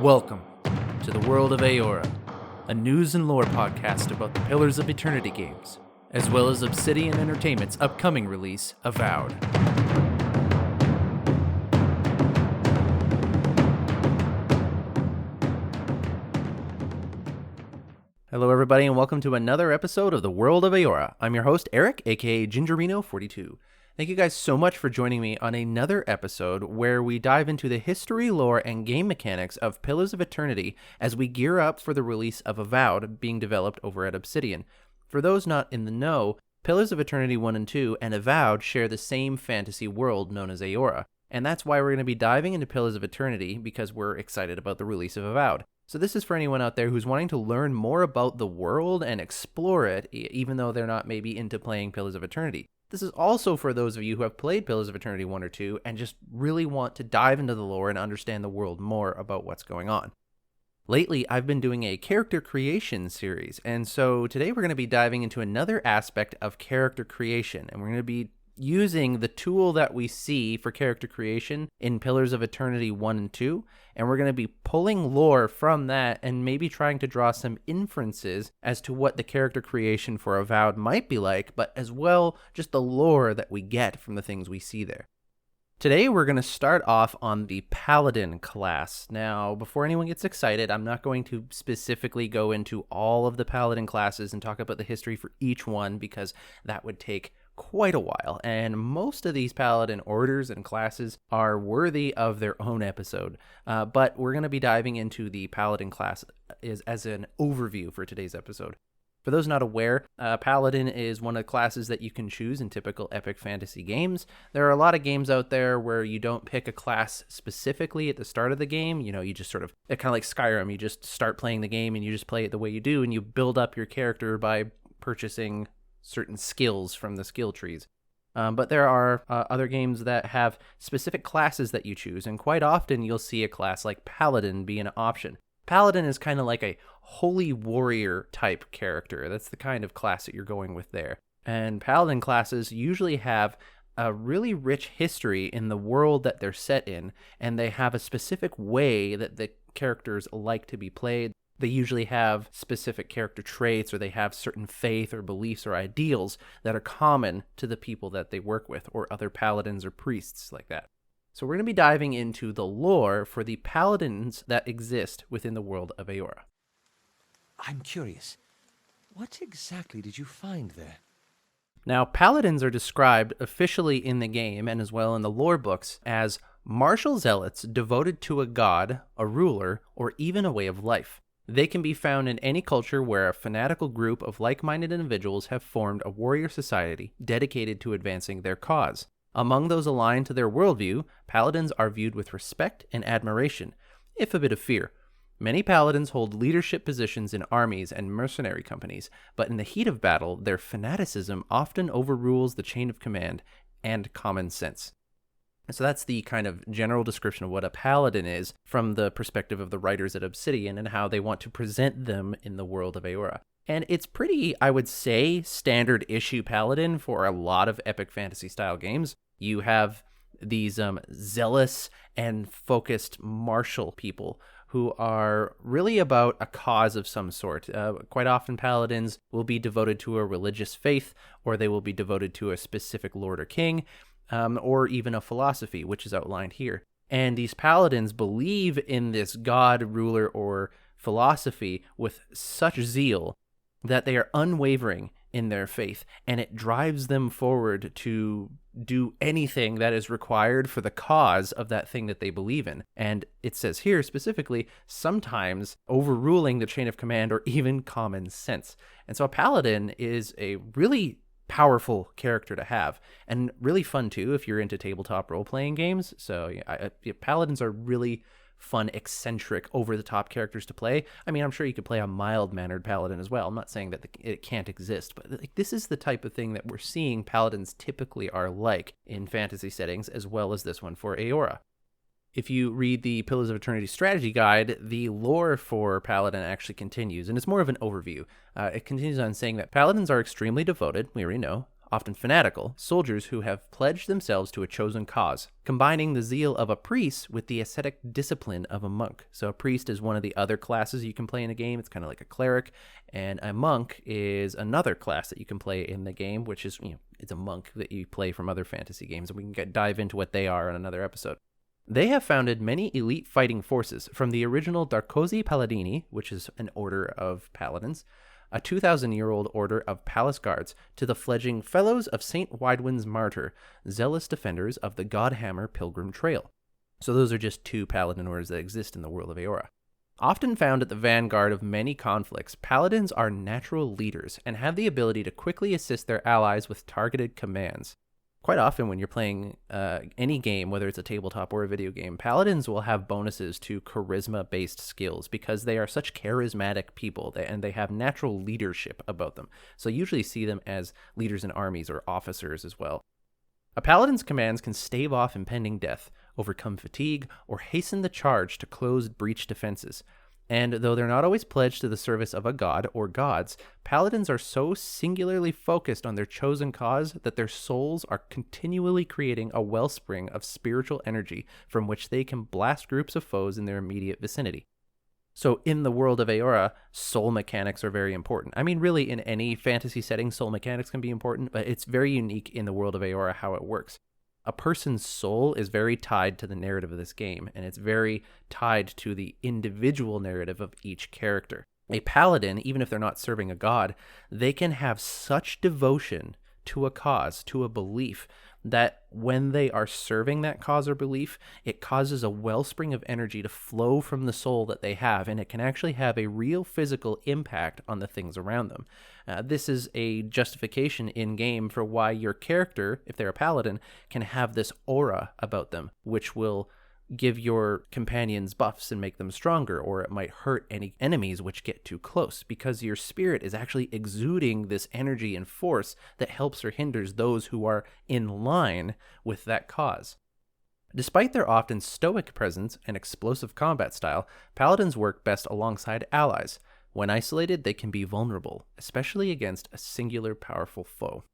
Welcome to the World of Eora, a news and lore podcast about the Pillars of Eternity games, as well as Obsidian Entertainment's upcoming release, Avowed. Hello everybody and welcome to another episode of the World of Eora. I'm your host Eric, aka Gingerino42. Thank you guys so much for joining me on another episode where we dive into the history, lore, and game mechanics of Pillars of Eternity as we gear up for the release of Avowed being developed over at Obsidian. For those not in the know, Pillars of Eternity 1 and 2 and Avowed share the same fantasy world known as Eora, and that's why we're going to be diving into Pillars of Eternity because we're excited about the release of Avowed. So this is for anyone out there who's wanting to learn more about the world and explore it, even though they're not maybe into playing Pillars of Eternity. This is also for those of you who have played Pillars of Eternity 1 or 2 and just really want to dive into the lore and understand the world more about what's going on. Lately, I've been doing a character creation series, and so today we're going to be diving into another aspect of character creation, and we're going to be using the tool that we see for character creation in Pillars of Eternity 1 and 2, and we're going to be pulling lore from that and maybe trying to draw some inferences as to what the character creation for Avowed might be like, but as well just the lore that we get from the things we see there. Today we're going to start off on the Paladin class. Now, before anyone gets excited, I'm not going to specifically go into all of the Paladin classes and talk about the history for each one because that would take quite a while, and most of these Paladin orders and classes are worthy of their own episode, but we're going to be diving into the Paladin class as an overview for today's episode. For those not aware, Paladin is one of the classes that you can choose in typical epic fantasy games. There are a lot of games out there where you don't pick a class specifically at the start of the game. You know, you just sort of, kind of like Skyrim, you just start playing the game and you just play it the way you do, and you build up your character by purchasing certain skills from the skill trees. But there are other games that have specific classes that you choose, and quite often you'll see a class like Paladin be an option. Paladin is kind of like a holy warrior type character. That's the kind of class that you're going with there. And Paladin classes usually have a really rich history in the world that they're set in, and they have a specific way that the characters like to be played. They usually have specific character traits, or they have certain faith or beliefs or ideals that are common to the people that they work with, or other paladins or priests like that. So we're going to be diving into the lore for the paladins that exist within the world of Eora. I'm curious, what exactly did you find there? Now, paladins are described officially in the game and as well in the lore books as martial zealots devoted to a god, a ruler, or even a way of life. They can be found in any culture where a fanatical group of like-minded individuals have formed a warrior society dedicated to advancing their cause. Among those aligned to their worldview, paladins are viewed with respect and admiration, if a bit of fear. Many paladins hold leadership positions in armies and mercenary companies, but in the heat of battle, their fanaticism often overrules the chain of command and common sense. So that's the kind of general description of what a paladin is from the perspective of the writers at Obsidian and how they want to present them in the world of Eora. And it's pretty, I would say, standard issue paladin for a lot of epic fantasy style games. You have these zealous and focused martial people who are really about a cause of some sort. Quite often paladins will be devoted to a religious faith, or they will be devoted to a specific lord or king, or even a philosophy, which is outlined here. And these paladins believe in this god, ruler, or philosophy with such zeal that they are unwavering in their faith, and it drives them forward to do anything that is required for the cause of that thing that they believe in. And it says here specifically, sometimes overruling the chain of command or even common sense. And so a paladin is a really powerful character to have, and really fun too if you're into tabletop role-playing games. So paladins are really fun, eccentric, over-the-top characters to play. I mean, I'm sure you could play a mild-mannered paladin as well. I'm not saying that it can't exist, but this is the type of thing that we're seeing paladins typically are like in fantasy settings, as well as this one for Eora. If you read the Pillars of Eternity strategy guide, the lore for Paladin actually continues, and it's more of an overview. It continues on saying that Paladins are extremely devoted, we already know, often fanatical, soldiers who have pledged themselves to a chosen cause, combining the zeal of a priest with the ascetic discipline of a monk. So a priest is one of the other classes you can play in a game. It's kind of like a cleric, and a monk is another class that you can play in the game, which is, it's a monk that you play from other fantasy games, and we can dive into what they are in another episode. They have founded many elite fighting forces, from the original Darkosi Paladini, which is an order of paladins, a 2,000-year-old order of palace guards, to the fledgling Fellows of St. Widwin's Martyr, zealous defenders of the Godhammer Pilgrim Trail. So those are just 2 paladin orders that exist in the World of Eora. Often found at the vanguard of many conflicts, paladins are natural leaders and have the ability to quickly assist their allies with targeted commands. Quite often when you're playing any game, whether it's a tabletop or a video game, paladins will have bonuses to charisma-based skills because they are such charismatic people and they have natural leadership about them. So you usually see them as leaders in armies or officers as well. A paladin's commands can stave off impending death, overcome fatigue, or hasten the charge to close breach defenses. And though they're not always pledged to the service of a god or gods, paladins are so singularly focused on their chosen cause that their souls are continually creating a wellspring of spiritual energy from which they can blast groups of foes in their immediate vicinity. So in the World of Eora, soul mechanics are very important. I mean, really, in any fantasy setting, soul mechanics can be important, but it's very unique in the World of Eora how it works. A person's soul is very tied to the narrative of this game, and it's very tied to the individual narrative of each character. A paladin, even if they're not serving a god, they can have such devotion to a cause, to a belief, that when they are serving that cause or belief, it causes a wellspring of energy to flow from the soul that they have, and it can actually have a real physical impact on the things around them. This is a justification in-game for why your character, if they're a paladin, can have this aura about them, which will give your companions buffs and make them stronger, or it might hurt any enemies which get too close, because your spirit is actually exuding this energy and force that helps or hinders those who are in line with that cause. Despite their often stoic presence and explosive combat style, paladins work best alongside allies. When isolated, they can be vulnerable, especially against a singular powerful foe.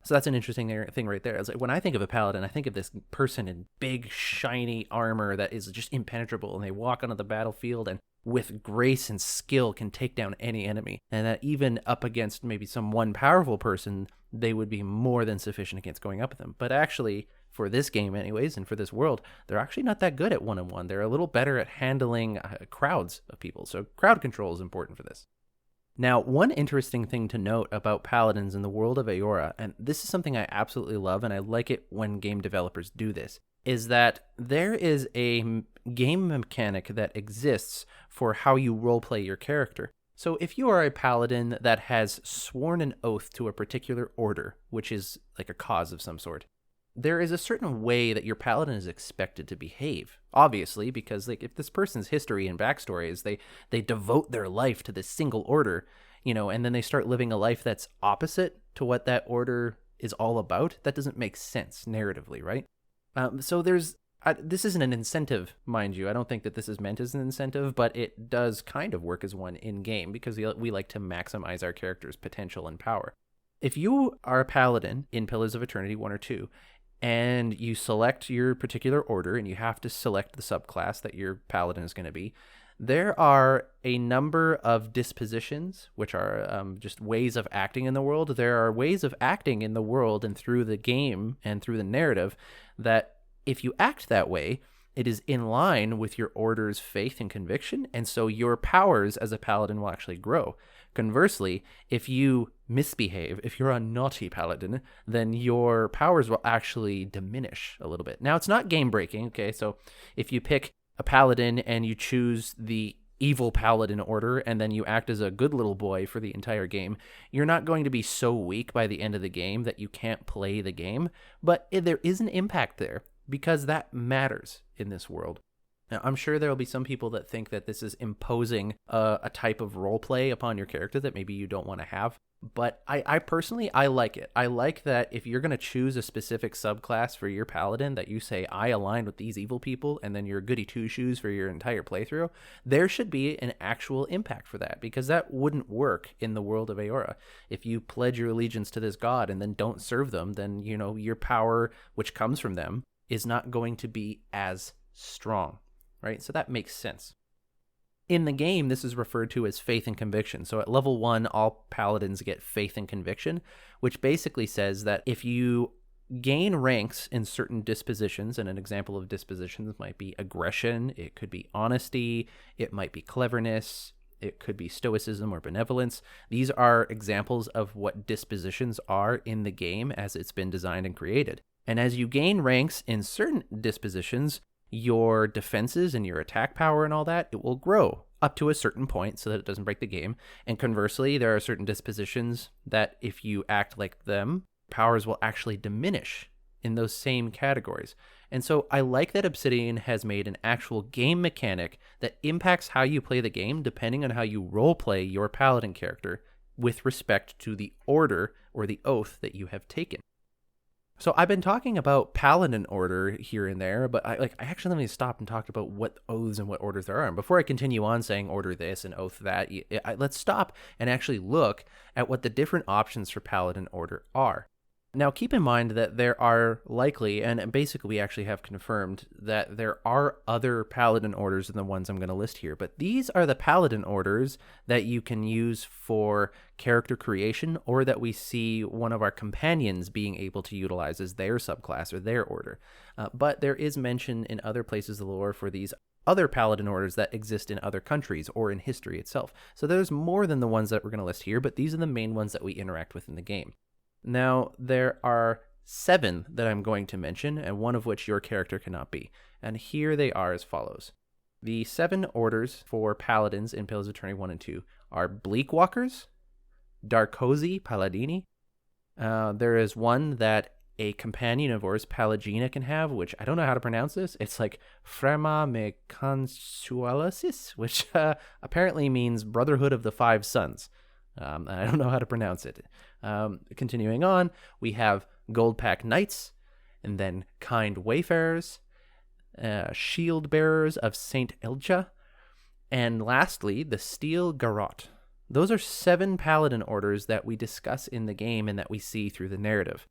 So that's an interesting thing right there. It's like when I think of a paladin, I think of this person in big, shiny armor that is just impenetrable, and they walk onto the battlefield and with grace and skill can take down any enemy. And that even up against maybe some one powerful person, they would be more than sufficient against going up with them. But actually, for this game anyways, and for this world, they're actually not that good at one-on-one. They're a little better at handling crowds of people. So crowd control is important for this. Now, one interesting thing to note about paladins in the World of Eora, and this is something I absolutely love, and I like it when game developers do this, is that there is a game mechanic that exists for how you roleplay your character. So if you are a paladin that has sworn an oath to a particular order, which is like a cause of some sort, there is a certain way that your paladin is expected to behave. Obviously, because like if this person's history and backstory is they devote their life to this single order, and then they start living a life that's opposite to what that order is all about, that doesn't make sense narratively, right? So this isn't an incentive, mind you. I don't think that this is meant as an incentive, but it does kind of work as one in-game because we like to maximize our character's potential and power. If you are a paladin in Pillars of Eternity 1 or 2, and you select your particular order, and you have to select the subclass that your paladin is going to be, there are a number of dispositions, which are just ways of acting in the world. There are ways of acting in the world and through the game and through the narrative that if you act that way, it is in line with your order's faith and conviction, and so your powers as a paladin will actually grow. Conversely, if you misbehave, if you're a naughty paladin, then your powers will actually diminish a little bit. Now, it's not game breaking, okay? So if you pick a paladin and you choose the evil paladin order and then you act as a good little boy for the entire game, you're not going to be so weak by the end of the game that you can't play the game, but there is an impact there because that matters in this world. Now, I'm sure there will be some people that think that this is imposing a type of role play upon your character that maybe you don't want to have. But I personally, I like it. I like that if you're going to choose a specific subclass for your paladin, that you say, I align with these evil people, and then you're goody two-shoes for your entire playthrough, there should be an actual impact for that, because that wouldn't work in the world of Eora. If you pledge your allegiance to this god and then don't serve them, then, your power, which comes from them, is not going to be as strong, right? So that makes sense. In the game, this is referred to as faith and conviction. So at level 1, all paladins get faith and conviction, which basically says that if you gain ranks in certain dispositions, and an example of dispositions might be aggression, it could be honesty, it might be cleverness, it could be stoicism or benevolence. These are examples of what dispositions are in the game as it's been designed and created. And as you gain ranks in certain dispositions, your defenses and your attack power and all that, it will grow up to a certain point so that it doesn't break the game. And conversely, there are certain dispositions that if you act like them, powers will actually diminish in those same categories. And so I like that Obsidian has made an actual game mechanic that impacts how you play the game depending on how you roleplay your paladin character with respect to the order or the oath that you have taken. So I've been talking about paladin order here and there, but I actually let me stop and talk about what oaths and what orders there are. And before I continue on saying order this and oath that, let's stop and actually look at what the different options for paladin order are. Now, keep in mind that there are likely, and basically we actually have confirmed, that there are other paladin orders than the ones I'm going to list here, but these are the paladin orders that you can use for character creation, or that we see one of our companions being able to utilize as their subclass or their order. But there is mention in other places of the lore for these other paladin orders that exist in other countries or in history itself. So there's more than the ones that we're going to list here, but these are the main ones that we interact with in the game. Now, there are 7 that I'm going to mention, and one of which your character cannot be. And here they are as follows. The 7 orders for paladins in Pillars of Eternity 1 and 2 are Bleakwalkers, Darkosi Paladini. There is one that a companion of ours, Palagina, can have, which I don't know how to pronounce this. It's like Frema me Consualasis, which apparently means Brotherhood of the Five Sons. I don't know how to pronounce it. Continuing on, we have Goldpack Knights, and then Kind Wayfarers, Shield Bearers of Saint Elja, and lastly, the Steel Garrote. Those are 7 paladin orders that we discuss in the game and that we see through the narrative.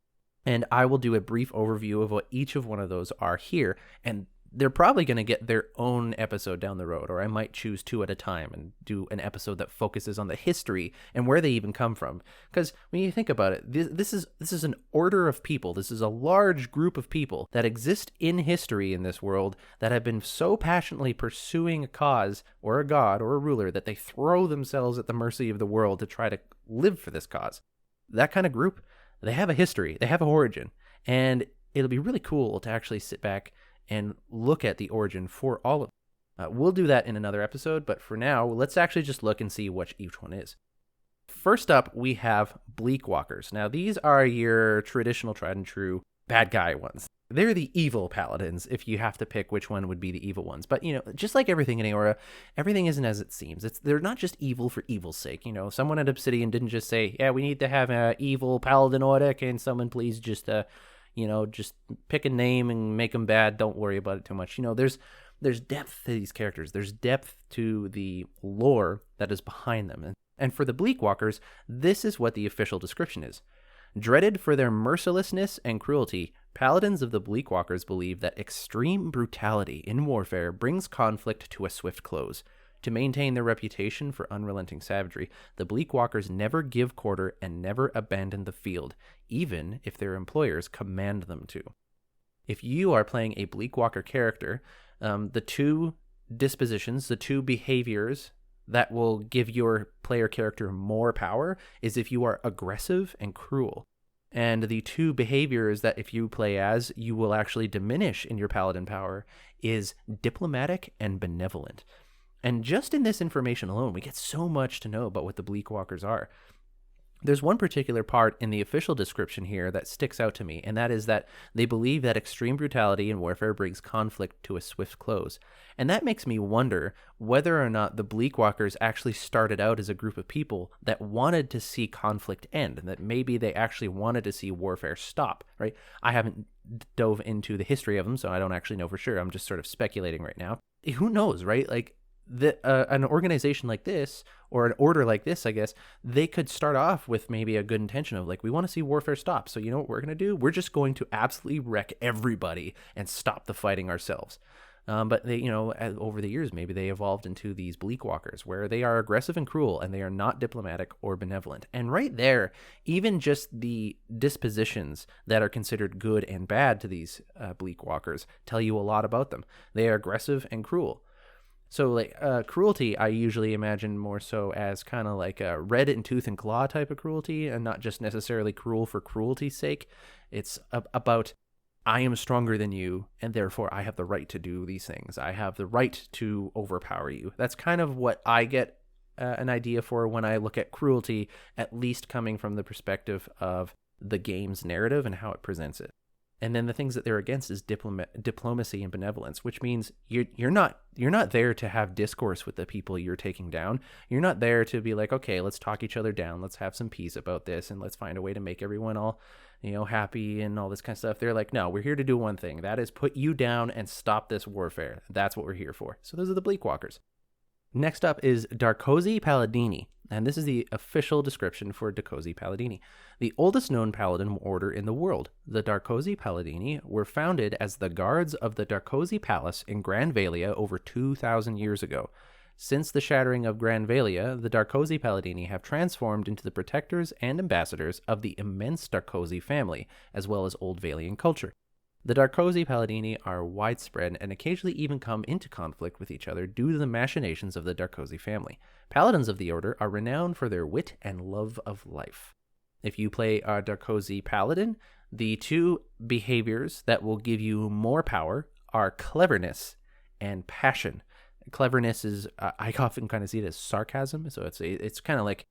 And I will do a brief overview of what each of one of those are here, and they're probably going to get their own episode down the road, or I might choose 2 at a time and do an episode that focuses on the history and where they even come from. Because when you think about it, this is an order of people. This is a large group of people that exist in history in this world that have been so passionately pursuing a cause or a god or a ruler that they throw themselves at the mercy of the world to try to live for this cause. That kind of group, they have a history, they have an origin, and it'll be really cool to actually sit back and look at the origin for all of them. We'll do that in another episode, but for now, let's actually just look and see what each one is. First up, we have Bleakwalkers. Now, these are your traditional tried and true bad guy ones. They're the evil paladins, if you have to pick which one would be the evil ones. But, just like everything in Eora, everything isn't as it seems. They're not just evil for evil's sake. Someone at Obsidian didn't just say, yeah, we need to have an evil paladin order. Can someone please just just pick a name and make them bad. Don't worry about it too much. There's depth to these characters. There's depth to the lore that is behind them. And for the Bleakwalkers, this is what the official description is. Dreaded for their mercilessness and cruelty, paladins of the Bleakwalkers believe that extreme brutality in warfare brings conflict to a swift close. To maintain their reputation for unrelenting savagery, the Bleakwalkers never give quarter and never abandon the field, even if their employers command them to. If you are playing a Bleakwalker character, the 2 dispositions, the 2 behaviors that will give your player character more power is if you are aggressive and cruel. And the 2 behaviors that if you play as, you will actually diminish in your paladin power is diplomatic and benevolent. And just in this information alone, we get so much to know about what the Bleakwalkers are. There's one particular part in the official description here that sticks out to me, and that is that they believe that extreme brutality in warfare brings conflict to a swift close. And that makes me wonder whether or not the Bleakwalkers actually started out as a group of people that wanted to see conflict end, and that maybe they actually wanted to see warfare stop, right? I haven't dove into the history of them, so I don't actually know for sure. I'm just sort of speculating right now. Who knows, right? Like, an organization like this, or an order like this, I guess, they could start off with maybe a good intention of like, we want to see warfare stop. So you know what we're going to do? We're just going to absolutely wreck everybody and stop the fighting ourselves. But they, over the years, maybe they evolved into these Bleakwalkers, where they are aggressive and cruel, and they are not diplomatic or benevolent. And right there, even just the dispositions that are considered good and bad to these Bleakwalkers tell you a lot about them. They are aggressive and cruel. So, like, cruelty, I usually imagine more so as kind of like a red in tooth and claw type of cruelty, and not just necessarily cruel for cruelty's sake. It's about, I am stronger than you, and therefore I have the right to do these things. I have the right to overpower you. That's kind of what I get an idea for when I look at cruelty, at least coming from the perspective of the game's narrative and how it presents it. And then the things that they're against is diplomacy and benevolence, which means you're not there to have discourse with the people you're taking down. You're not there to be like, okay, let's talk each other down. Let's have some peace about this, and let's find a way to make everyone all, happy and all this kind of stuff. They're like, no, we're here to do one thing. That is put you down and stop this warfare. That's what we're here for. So those are the Bleakwalkers. Next up is Darkosi Paladini, and this is the official description for Darkosi Paladini, the oldest known paladin order in the world. The Darkosi Paladini were founded as the guards of the Darkosi Palace in Grand Valia over 2,000 years ago. Since the shattering of Grand Valia, the Darkosi Paladini have transformed into the protectors and ambassadors of the immense Darkosi family, as well as Old Valian culture. The Darkosi Paladini are widespread and occasionally even come into conflict with each other due to the machinations of the Darkosi family. Paladins of the order are renowned for their wit and love of life. If you play a Darkosi Paladin, the two behaviors that will give you more power are cleverness and passion. Cleverness is, I often kind of see it as sarcasm, so it's kind of like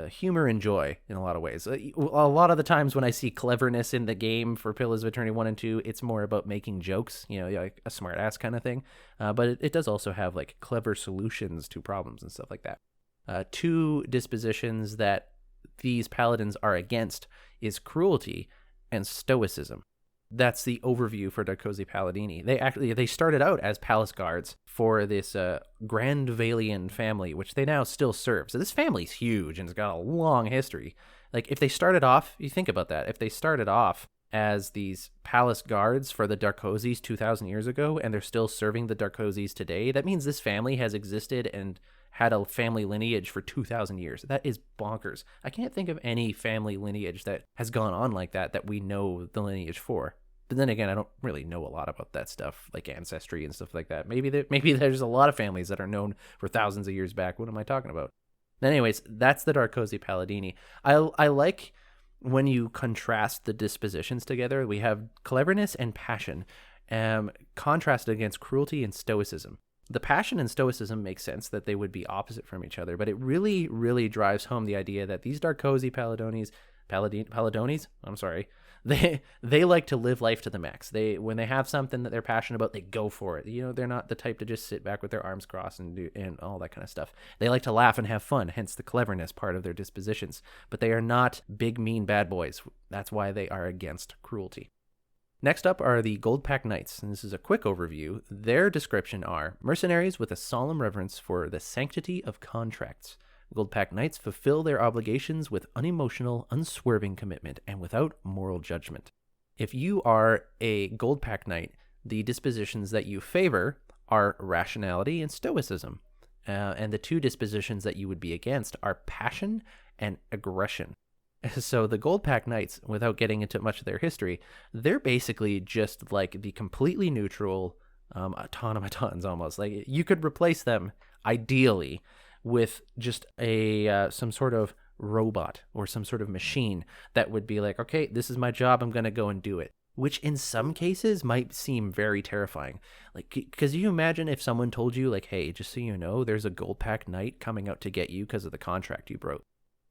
humor and joy in a lot of ways. A lot of the times when I see cleverness in the game for Pillars of Eternity 1 and 2, it's more about making jokes, like a smart ass kind of thing. But it does also have like clever solutions to problems and stuff like that. Two dispositions that these paladins are against is cruelty and stoicism. That's the overview for Darkosi Paladini. They started out as palace guards for this Grand Valian family, which they now still serve. So this family's huge and it's got a long history. Like, if they started off, you think about that, if they started off as these palace guards for the Darkosis 2,000 years ago, and they're still serving the Darkosis today, that means this family has existed and had a family lineage for 2,000 years. That is bonkers. I can't think of any family lineage that has gone on like that we know the lineage for. But then again, I don't really know a lot about that stuff, like ancestry and stuff like that. Maybe there's a lot of families that are known for thousands of years back. What am I talking about? Anyways, that's the Darkosi Paladini. I like when you contrast the dispositions together. We have cleverness and passion, contrasted against cruelty and stoicism. The passion and stoicism make sense that they would be opposite from each other, but it really, really drives home the idea that these Darkosi Paladonis, I'm sorry, they like to live life to the max. When they have something that they're passionate about, they go for it. They're not the type to just sit back with their arms crossed and all that kind of stuff. They like to laugh and have fun, hence the cleverness part of their dispositions. But they are not big, mean bad boys. That's why they are against cruelty. Next up are the Goldpack Knights, and this is a quick overview. Their description are mercenaries with a solemn reverence for the sanctity of contracts. Goldpack Knights fulfill their obligations with unemotional, unswerving commitment and without moral judgment. If you are a Goldpack Knight, the dispositions that you favor are rationality and stoicism. And the two dispositions that you would be against are passion and aggression. So the Goldpack Knights, without getting into much of their history, they're basically just like the completely neutral automatons almost. Like, you could replace them, ideally, with just some sort of robot or some sort of machine that would be like, okay, this is my job, I'm going to go and do it. Which in some cases might seem very terrifying. Like, because you imagine if someone told you, like, hey, just so you know, there's a Goldpack Knight coming out to get you because of the contract you broke.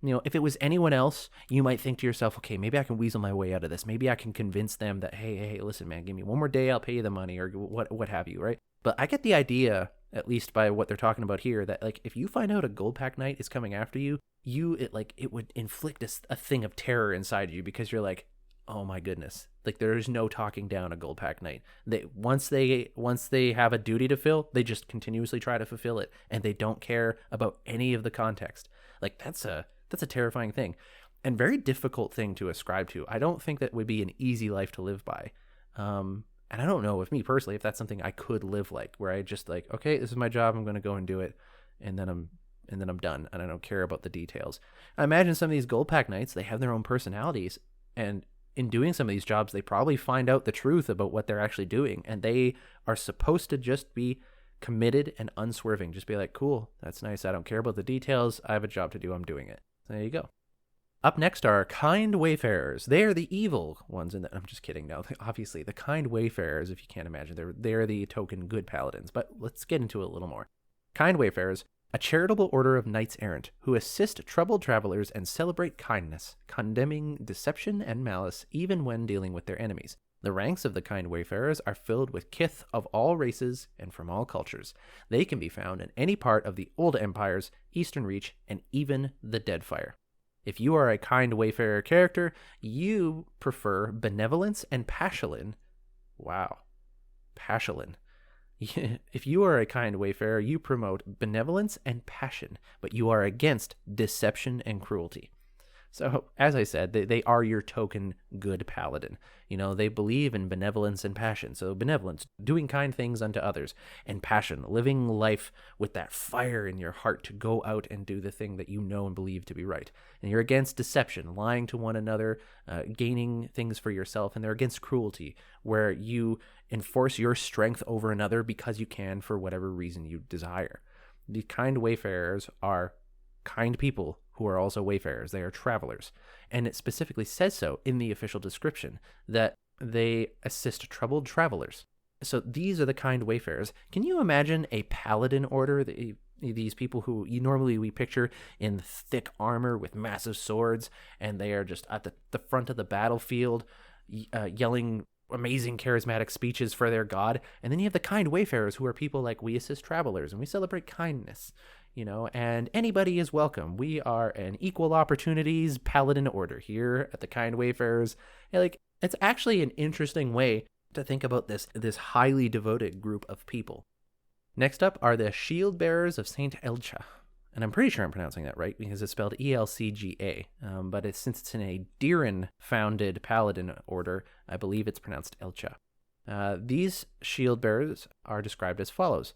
If it was anyone else, you might think to yourself, okay, maybe I can weasel my way out of this. Maybe I can convince them that, hey, listen, man, give me one more day, I'll pay you the money, or what have you, right? But I get the idea, at least by what they're talking about here, that like if you find out a gold pack knight is coming after you, it would inflict a thing of terror inside you, because you're like, oh my goodness, like there's no talking down a gold pack knight. Once they have a duty to fill, they just continuously try to fulfill it, and they don't care about any of the context. Like that's a terrifying thing, and very difficult thing to ascribe to. I don't think that would be an easy life to live by. And I don't know if me personally, if that's something I could live like, where I just like, okay, this is my job, I'm going to go and do it, and then I'm done, and I don't care about the details. I imagine some of these gold pack knights, they have their own personalities, and in doing some of these jobs, they probably find out the truth about what they're actually doing, and they are supposed to just be committed and unswerving. Just be like, cool, that's nice, I don't care about the details, I have a job to do, I'm doing it. There you go. Up next are kind wayfarers. They are the evil ones. I'm just kidding. No, obviously the kind wayfarers, if you can't imagine, they're the token good paladins. But let's get into it a little more. Kind wayfarers, a charitable order of knights errant who assist troubled travelers and celebrate kindness, condemning deception and malice even when dealing with their enemies. The ranks of the kind wayfarers are filled with kith of all races and from all cultures. They can be found in any part of the Old Empires, Eastern Reach, and even the Deadfire. If you are a kind wayfarer character, you prefer benevolence and passion. Wow. Passion. If you are a kind wayfarer, you promote benevolence and passion, but you are against deception and cruelty. So, as I said, they are your token good paladin. They believe in benevolence and passion. So benevolence, doing kind things unto others, and passion, living life with that fire in your heart to go out and do the thing that you know and believe to be right. And you're against deception, lying to one another, gaining things for yourself, and they're against cruelty, where you enforce your strength over another because you can for whatever reason you desire. The kind wayfarers are kind people who are also wayfarers. They are travelers. And it specifically says so in the official description that they assist troubled travelers. So these are the kind wayfarers. Can you imagine a paladin order? These people who we picture in thick armor with massive swords, and they are just at the front of the battlefield yelling amazing charismatic speeches for their god. And then you have the kind wayfarers, who are people like, we assist travelers and we celebrate kindness, and anybody is welcome. We are an equal opportunities paladin order here at the kind wayfarers. It's actually an interesting way to think about this highly devoted group of people. Next up are the shield bearers of Saint Elcha. And I'm pretty sure I'm pronouncing that right, because it's spelled Elcga. But since it's in a Diran-founded paladin order, I believe it's pronounced Elcha. These shield bearers are described as follows: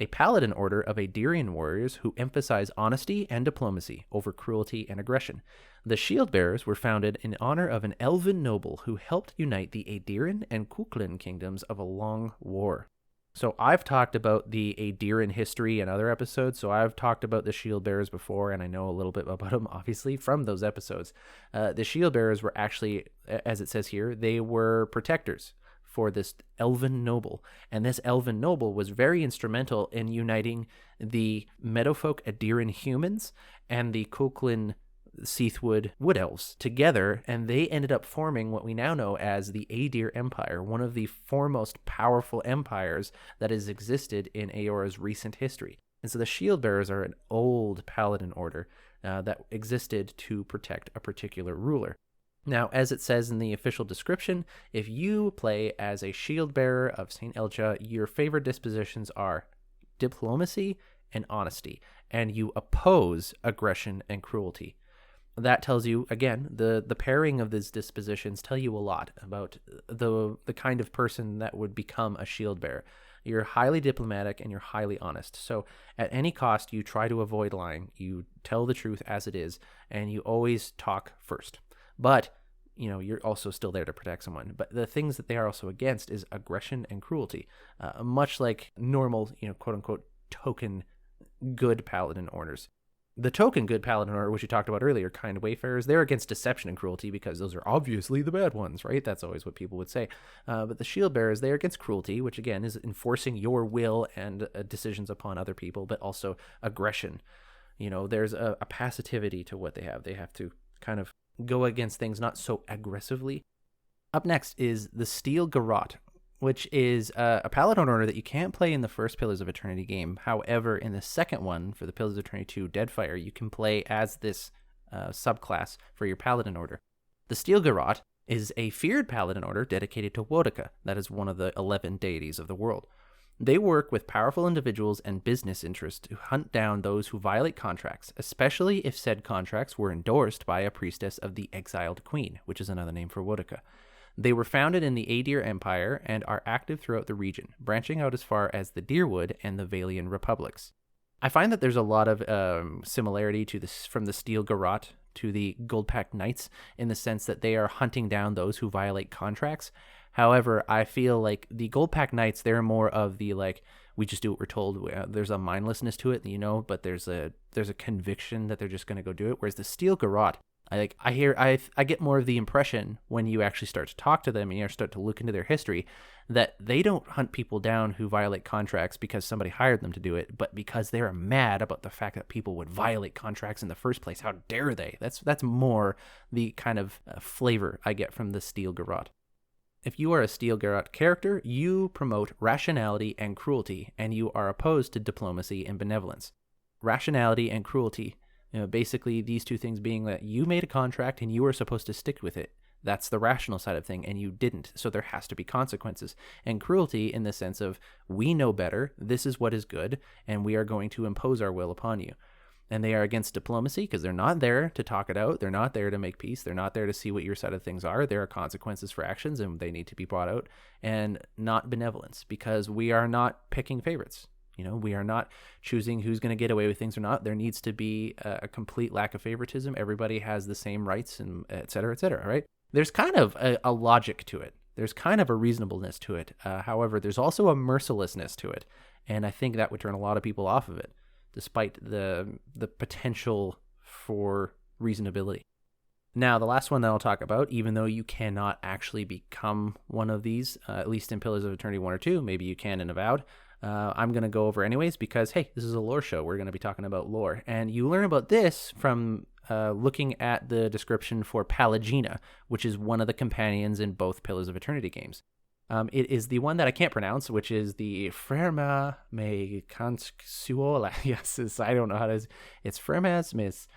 a paladin order of Aedirian warriors who emphasize honesty and diplomacy over cruelty and aggression. The shield bearers were founded in honor of an elven noble who helped unite the Aedirian and Kuklin kingdoms of a long war. So I've talked about the Aedirian history in other episodes, so I've talked about the shield bearers before, and I know a little bit about them, obviously, from those episodes. The shield bearers were actually, as it says here, they were protectors for this elven noble, and this elven noble was very instrumental in uniting the Meadowfolk Aedirian humans and the Kuklin Seathwood Wood Elves together, and they ended up forming what we now know as the Aedir Empire, one of the foremost powerful empires that has existed in Eora's recent history. And so the shield bearers are an old paladin order that existed to protect a particular ruler. Now, as it says in the official description, if you play as a shield bearer of St. Elcha, your favorite dispositions are diplomacy and honesty, and you oppose aggression and cruelty. That tells you, again, the pairing of these dispositions tell you a lot about the kind of person that would become a shield bearer. You're highly diplomatic and you're highly honest. So at any cost, you try to avoid lying. You tell the truth as it is, and you always talk first. But, you're also still there to protect someone. But the things that they are also against is aggression and cruelty, much like normal, quote-unquote, token good paladin orders. The token good paladin order, which we talked about earlier, kind wayfarers, they're against deception and cruelty because those are obviously the bad ones, right? That's always what people would say. But the shield bearers, they're against cruelty, which again is enforcing your will and decisions upon other people, but also aggression. There's a passivity to what they have. They have to kind of go against things not so aggressively. Up next is the Steel Garrote, which is a Paladin order that you can't play in the first Pillars of Eternity game. However, in the second one, for the Pillars of Eternity 2 Deadfire, you can play as this subclass for your Paladin order. The Steel Garrote is a feared Paladin order dedicated to Wodaka. That is one of the 11 deities of the world. They work with powerful individuals and business interests to hunt down those who violate contracts, especially if said contracts were endorsed by a priestess of the Exiled Queen, which is another name for Wodaka. They were founded in the Aedir Empire and are active throughout the region, branching out as far as the Deerwood and the Valian Republics. I find that there's a lot of similarity to this from the Steel Garrote to the Goldpack Knights in the sense that they are hunting down those who violate contracts. However, I feel like the Goldpack Knights, they're more of the we just do what we're told. There's a mindlessness to it, but there's a conviction that they're just going to go do it. Whereas the Steel Garrote, I get more of the impression when you actually start to talk to them and you start to look into their history that they don't hunt people down who violate contracts because somebody hired them to do it, but because they're mad about the fact that people would violate contracts in the first place. How dare they? That's more the kind of flavor I get from the Steel Garrote. If you are a Steel Garrote character, you promote rationality and cruelty, and you are opposed to diplomacy and benevolence. Rationality and cruelty. Basically these two things being that you made a contract and you were supposed to stick with it. That's the rational side of thing, and you didn't. So there has to be consequences. And cruelty in the sense of, we know better, this is what is good, and we are going to impose our will upon you. And they are against diplomacy because they're not there to talk it out. They're not there to make peace. They're not there to see what your side of things are. There are consequences for actions, and they need to be brought out. And not benevolence, because we are not picking favorites. We are not choosing who's going to get away with things or not. There needs to be a complete lack of favoritism. Everybody has the same rights, and et cetera, right? There's kind of a logic to it. There's kind of a reasonableness to it. However, there's also a mercilessness to it. And I think that would turn a lot of people off of it, despite the potential for reasonability. Now, the last one that I'll talk about, even though you cannot actually become one of these, at least in Pillars of Eternity 1 or 2, maybe you can in Avowed, I'm going to go over anyways because, hey, this is a lore show. We're going to be talking about lore. And you learn about this from looking at the description for Palagina, which is one of the companions in both Pillars of Eternity games. It is the one that I can't pronounce, which is the Ferma me Cansuola. Yes, I don't know how to. It's Fermas mis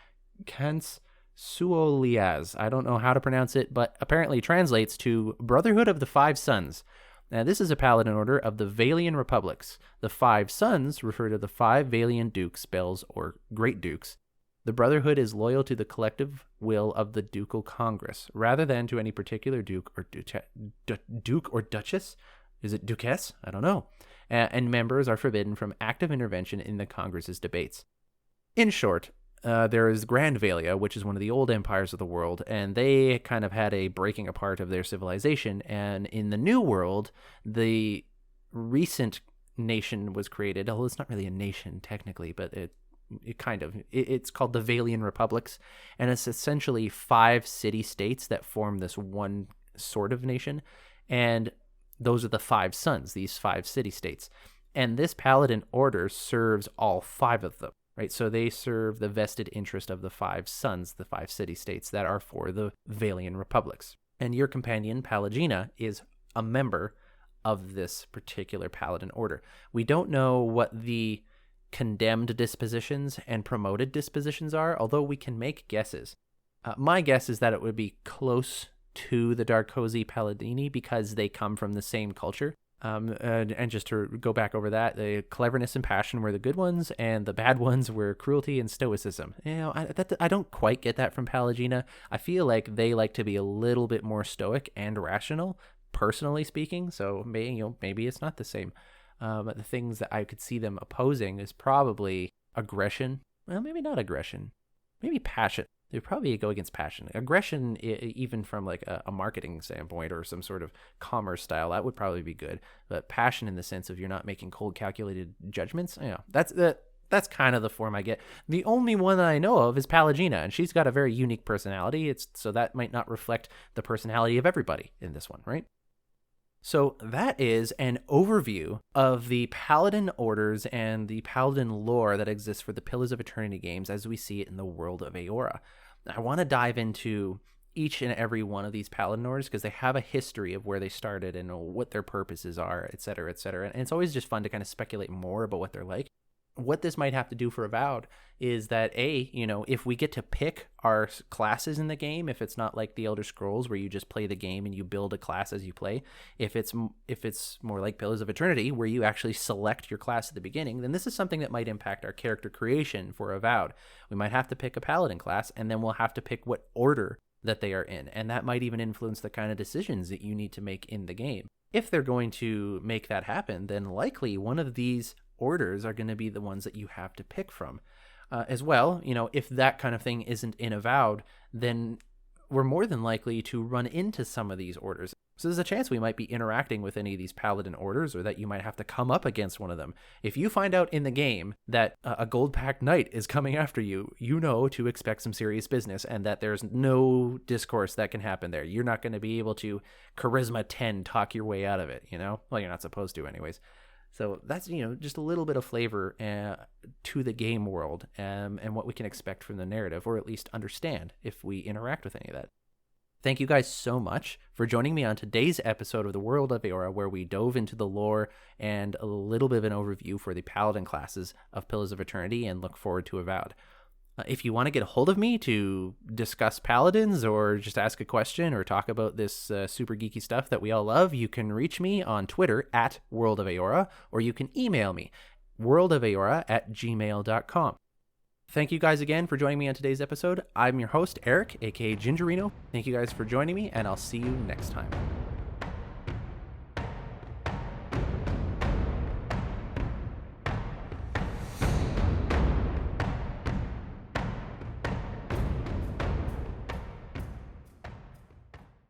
Cansuolias. I don't know how to pronounce it, but apparently translates to Brotherhood of the Five Sons. Now, this is a Paladin order of the Valian Republics. The Five Sons refer to the 5 Valian dukes, bells, or great dukes. The Brotherhood is loyal to the collective will of the Ducal Congress, rather than to any particular duke or duke or duchess. Is it duchess? I don't know. And members are forbidden from active intervention in the Congress's debates. In short, there is Grand Valia, which is one of the old empires of the world, and they kind of had a breaking apart of their civilization. And in the New World, the recent nation was created. Although it's not really a nation technically, but it's called the Valian Republics, and it's essentially 5 city-states that form this one sort of nation, and those are the 5 sons, these 5 city-states. And this Paladin order serves all 5 of them. Right, so they serve the vested interest of the 5 sons, the 5 city-states that are for the Valian Republics. And your companion, Palagina, is a member of this particular Paladin order. We don't know what the condemned dispositions and promoted dispositions are, although we can make guesses. My guess is that it would be close to the Darkosi Paladini because they come from the same culture. And just to go back over that, the cleverness and passion were the good ones, and the bad ones were cruelty and stoicism. I don't quite get that from Palagina. I feel like they like to be a little bit more stoic and rational, personally speaking. So maybe it's not the same. But the things that I could see them opposing is probably aggression. Well, maybe not aggression. Maybe passion. They probably go against passion. Aggression, even from like a marketing standpoint or some sort of commerce style, that would probably be good. But passion in the sense of you're not making cold, calculated judgments, that's kind of the form I get. The only one that I know of is Palagina, and she's got a very unique personality. So that might not reflect the personality of everybody in this one, right? So that is an overview of the Paladin orders and the Paladin lore that exists for the Pillars of Eternity games as we see it in the World of Eora. I want to dive into each and every one of these Paladin orders because they have a history of where they started and what their purposes are, et cetera, et cetera. And it's always just fun to kind of speculate more about what they're like. What this might have to do for Avowed is that if we get to pick our classes in the game, if it's not like the Elder Scrolls where you just play the game and you build a class as you play, if it's more like Pillars of Eternity where you actually select your class at the beginning, then this is something that might impact our character creation for Avowed. We might have to pick a Paladin class, and then we'll have to pick what order that they are in, and that might even influence the kind of decisions that you need to make in the game. If they're going to make that happen, then likely one of these orders are going to be the ones that you have to pick from. As well, if that kind of thing isn't in Avowed, then we're more than likely to run into some of these orders. So there's a chance we might be interacting with any of these Paladin orders, or that you might have to come up against one of them. If you find out in the game that a gold-packed knight is coming after you, you know to expect some serious business, and that there's no discourse that can happen there. You're not going to be able to charisma 10 talk your way out of it, Well, you're not supposed to anyways. So that's, just a little bit of flavor to the game world and what we can expect from the narrative, or at least understand if we interact with any of that. Thank you guys so much for joining me on today's episode of the World of Eora, where we dove into the lore and a little bit of an overview for the Paladin classes of Pillars of Eternity, and look forward to Avowed. If you want to get a hold of me to discuss Paladins or just ask a question or talk about this super geeky stuff that we all love, you can reach me on Twitter at World of Eora, or you can email me, worldofaora@gmail.com. Thank you guys again for joining me on today's episode. I'm your host, Eric, aka Gingerino. Thank you guys for joining me, and I'll see you next time.